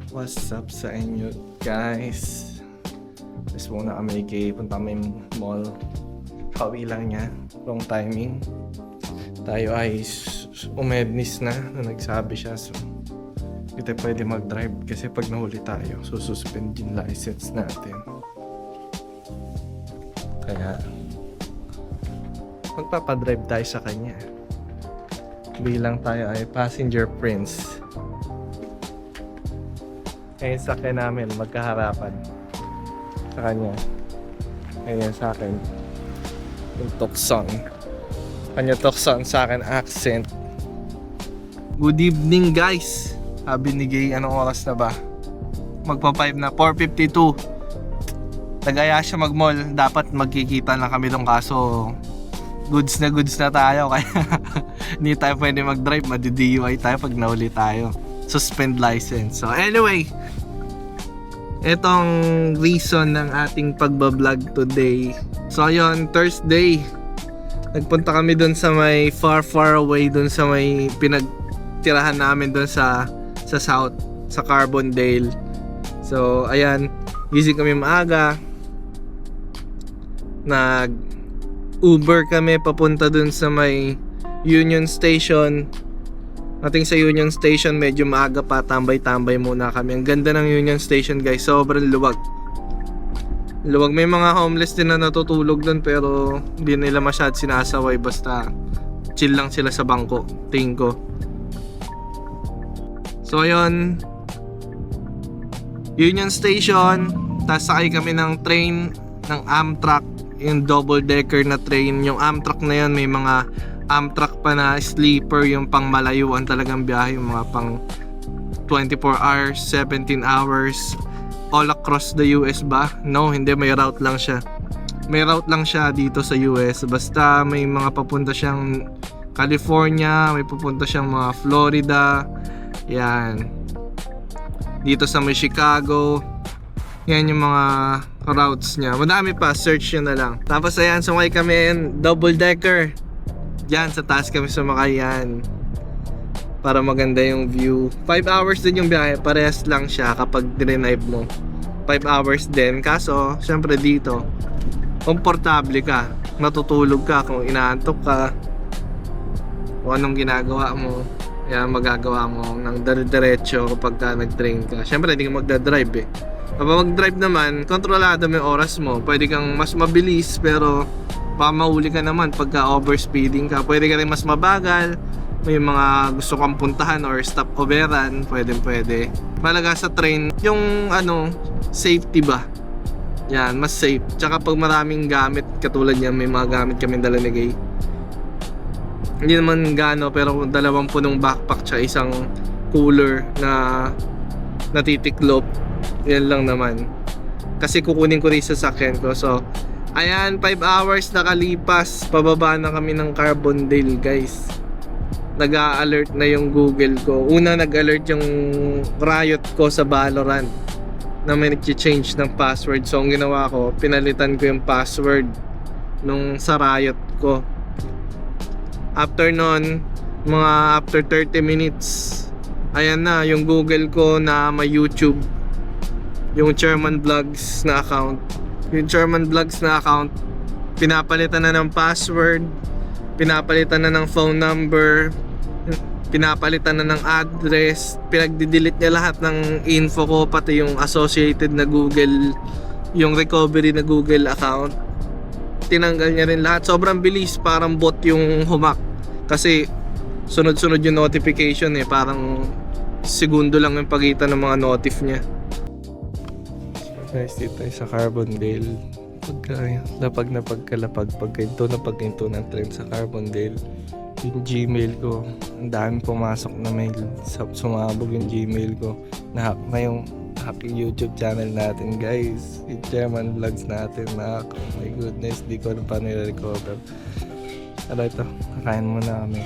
What's up sa inyo guys? Guys muna kami punta kami mall. Kawi lang niya. Wrong timing. Tayo ay umednis na nagsabi siya. So hindi tayo pwede mag-drive kasi pag nahuli tayo sususpend yung license natin. Kaya magpapadrive tayo sa kanya. Bilang tayo ay passenger prince. Ngayon sa akin namin magkaharapan sa kanya. Ngayon sa akin yung Tucson. Kanya Tucson, sa akin accent. Good evening guys. Sabi ni Gay, anong oras na ba? Magpa 5 na, 4:52. Nagaya siya mag-mall. Dapat magkikita na kami doon kaso goods na tayo. Kaya hindi tayo pwede mag-drive. Madi-DUI tayo pag nahuli tayo. Suspend license. So anyway, etong reason ng ating pagbablog today. So ayun, Thursday nagpunta kami dun sa may far away, dun sa may pinagtirahan namin dun sa south, sa Carbondale. So ayan, gising kami maaga, nag Uber kami papunta dun sa may Union Station. Ating sa Union Station, medyo maaga pa, tambay-tambay muna kami. Ang ganda ng Union Station guys, sobrang luwag. Luwag, may mga homeless din na natutulog doon pero hindi nila masyad sinasaway, basta chill lang sila sa bangko, tingin ko. So ayun, Union Station, tapos sakay kami ng train ng Amtrak, yung double decker na train. Yung Amtrak na yun, may mga Amtrak pa na sleeper, yung pang malayuan talagang biyahe, yung mga pang 24 hours, 17 hours, all across the US ba? No, hindi, may route lang siya. May route lang siya dito sa US. Basta may mga papunta siyang California, may papunta siyang mga Florida. Yan. Dito sa may Chicago. Yan yung mga routes niya. Madami pa, search nyo na lang. Tapos ayan, sumakay kami double decker. Diyan sa taas kami sumakay yan para maganda yung view. 5 hours din yung biyahe, parehas lang siya kapag drive mo. 5 hours din, kaso syempre dito komportable ka, matutulog ka kung inaantok ka, kung anong ginagawa mo, yan magagawa mo ng diretso kapag ka nag-train ka. Syempre hindi ka magdadrive eh. Kapag mag-drive naman, kontrolado mo yung oras mo. Pwede kang mas mabilis pero baka mahuli ka naman pagka overspeeding ka. Pwede ka rin mas mabagal. May mga gusto kang puntahan or stopoveran, pwede. Malaga sa train, yung safety ba? Yan, mas safe. Tsaka pag maraming gamit, katulad niyan, may mga gamit kami dala ni Gay. Hindi naman gaano, pero 2 punong backpack tsaka isang cooler na natitiklop. Yan lang naman. Kasi kukunin ko rin sa sakyan ko. So ayan, 5 hours nakalipas, pababa na kami ng Carbondale guys. Nag-a-alert na yung Google ko. Una nag-alert yung Riot ko sa Valorant na may nag-change ng password. So ang ginawa ko, pinalitan ko yung password nung sa Riot ko. After nun, mga after 30 minutes, ayan na yung Google ko na may YouTube, yung Chairman Vlogs na account. Yung Chairman Vlogs na account, pinapalitan na ng password, pinapalitan na ng phone number, pinapalitan na ng address, pinagdi-delete niya lahat ng info ko, pati yung associated na Google, yung recovery na Google account. Tinanggal niya rin lahat. Sobrang bilis, parang bot yung humak. Kasi sunod-sunod yung notification eh, parang segundo lang yung pagitan ng mga notif niya. Guys, dito tayo sa Carbondale. Lapag na pagkalapag, pagkainto ng tren sa Carbondale, yung Gmail ko, ang dami pumasok na mail. Sumabog yung Gmail ko. Nahack na yung YouTube channel natin guys, yung Chairman Vlogs natin. Oh my goodness, di ko alam paano i-recover. Ano ito, kakain muna kami.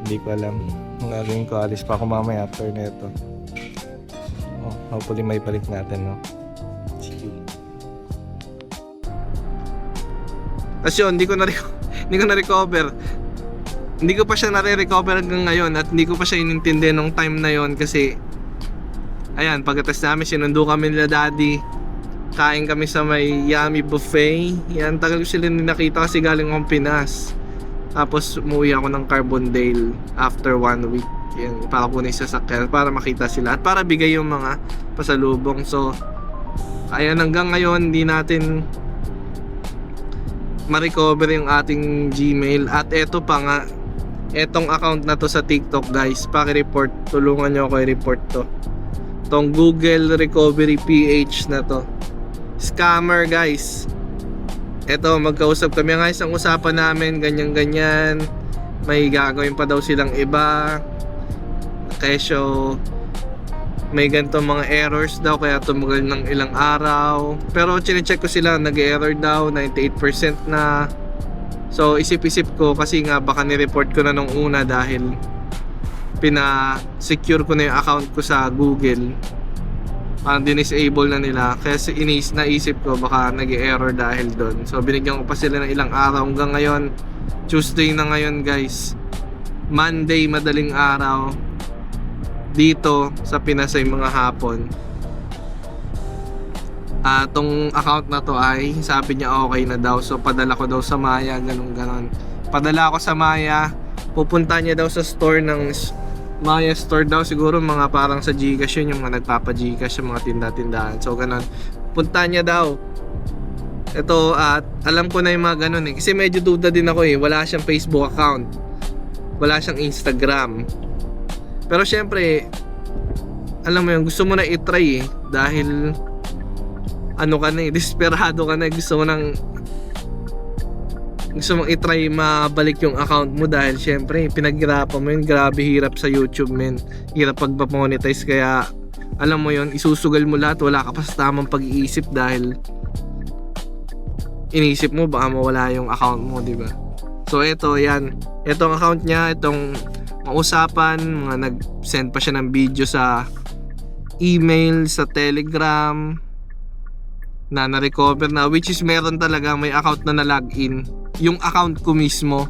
Hindi ko alam ang gagawin ko, alis pa ako mamaya after nito. Hopefully may balik natin, no? Kasi yun, hindi ko na-recover. Hindi ko pa siya nare-recover hanggang ngayon at hindi ko pa siya inintindi nung time na yon kasi Ayan, pagkatapos namin sinundo kami nila daddy. Kain kami sa may Yummy Buffet. Yan, tagal ko sila nakita kasi galing akong Pinas. Tapos umuwi ako ng Carbondale after 1 week. Yan, para kunin sa sasakyan, para makita sila at para bigay yung mga pasalubong. So, ayan, hanggang ngayon hindi natin ma-recover yung ating Gmail. At eto pa nga, etong account na to sa TikTok guys, paki-report, tulungan nyo ako i-report to. Tong Google Recovery PH na to, scammer guys. Eto, magkausap kami nga, isang usapan namin, ganyan-ganyan, may gagawin pa daw silang iba, kesyo may ganito mga errors daw kaya tumagal ng ilang araw. Pero chinecheck ko sila, nag-error daw, 98% na. So isip-isip ko kasi nga baka ni-report ko na nung una dahil pina-secure ko na yung account ko sa Google. Parang dinisable na nila. Kaya naisip ko baka nag-error dahil doon. So binigyan ko pa sila ng ilang araw hanggang ngayon. Tuesday na ngayon guys. Monday madaling araw. Dito sa Pinas ay mga hapon. Tong account na to ay sabi niya okay na daw. So padala ko daw sa Maya, ganun. Padala ko sa Maya. Pupunta niya daw sa store ng Maya store daw, siguro mga parang sa Gcash yun, yung mga nagpapa-Gcash, yung mga tinda-tindahan. So ganun, punta niya daw. Ito, at alam ko na yung mga ganun eh. Kasi medyo duda din ako eh. Wala siyang Facebook account, wala siyang Instagram. Pero syempre, alam mo yun, gusto mo na i-try eh. Dahil ano ka na eh, desperado ka na, gusto mong i-try mabalik yung account mo dahil syempre pinaghirapan mo yun. Grabe hirap sa YouTube men, hirap pagpa-monetize, kaya alam mo yun, isusugal mo lahat, wala ka pa sa tamang pag-iisip dahil inisip mo baka mawala yung account mo, di ba? So ito, yan, itong account niya, itong usapan, mga nag-send pa siya ng video sa email, sa Telegram na na-recover na, which is meron talaga, may account na na-login yung account ko mismo.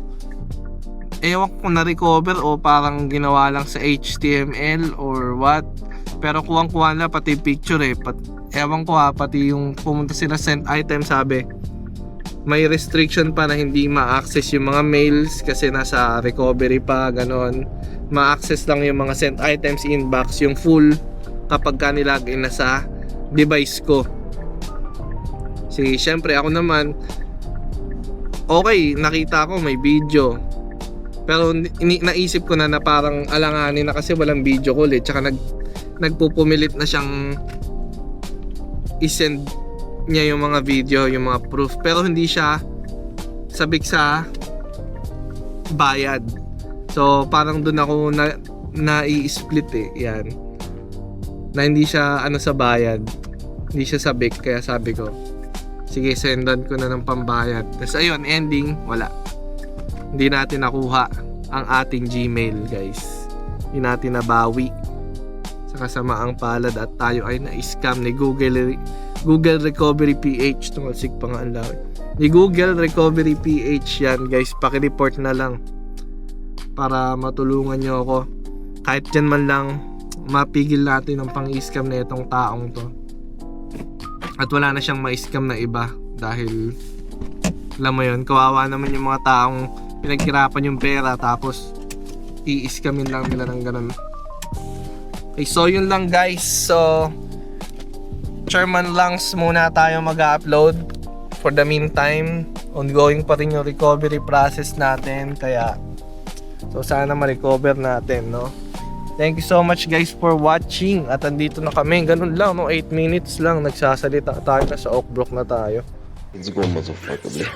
Ewan ko na-recover o parang ginawa lang sa HTML or what, pero kuwang-kuha na pati picture eh. Ewan ko pati yung pumunta sila send item, sabi may restriction pa na hindi ma-access yung mga mails kasi nasa recovery pa, ganon. Ma-access lang yung mga sent items inbox, yung full, kapag ka nilagin na sa device ko. Sige, syempre ako naman, okay, nakita ko may video. Pero naisip ko na parang alanganin na kasi walang video call eh. Tsaka nagpupumilit na siyang isend niya yung mga video, yung mga proof. Pero hindi siya sabik sa bayad. So parang doon ako na-i-split eh. Yan. Na hindi siya sa bayad. Hindi siya sabik, kaya sabi ko, sige, sendan ko na ng pambayad. Tapos ayun, ending, wala. Hindi natin nakuha ang ating Gmail, guys. Hindi natin nabawi sa kasamaang palad at tayo ay na-scam ni Google Recovery PH. Tumalsik pa nga ang laway. Ni Google Recovery PH yan, guys. Paki-report na lang para matulungan nyo ako. Kahit dyan man lang, mapigil natin ang pang-scam na itong taong to. At wala na siyang ma-scam na iba dahil alam mo yun, kawawa naman yung mga taong pinaghirapan yung pera tapos i-scamin lang nila ng ganun. Okay, so yun lang guys. So Chairman Langs muna tayo mag-upload for the meantime. Ongoing pa rin yung recovery process natin, kaya so sana ma-recover natin, no? Thank you so much guys for watching. At andito na kami. Ganun lang, no? 8 minutes lang. Nagsasalita tayo na sa Oakbrook na tayo. Let's go, motherfucker, bro.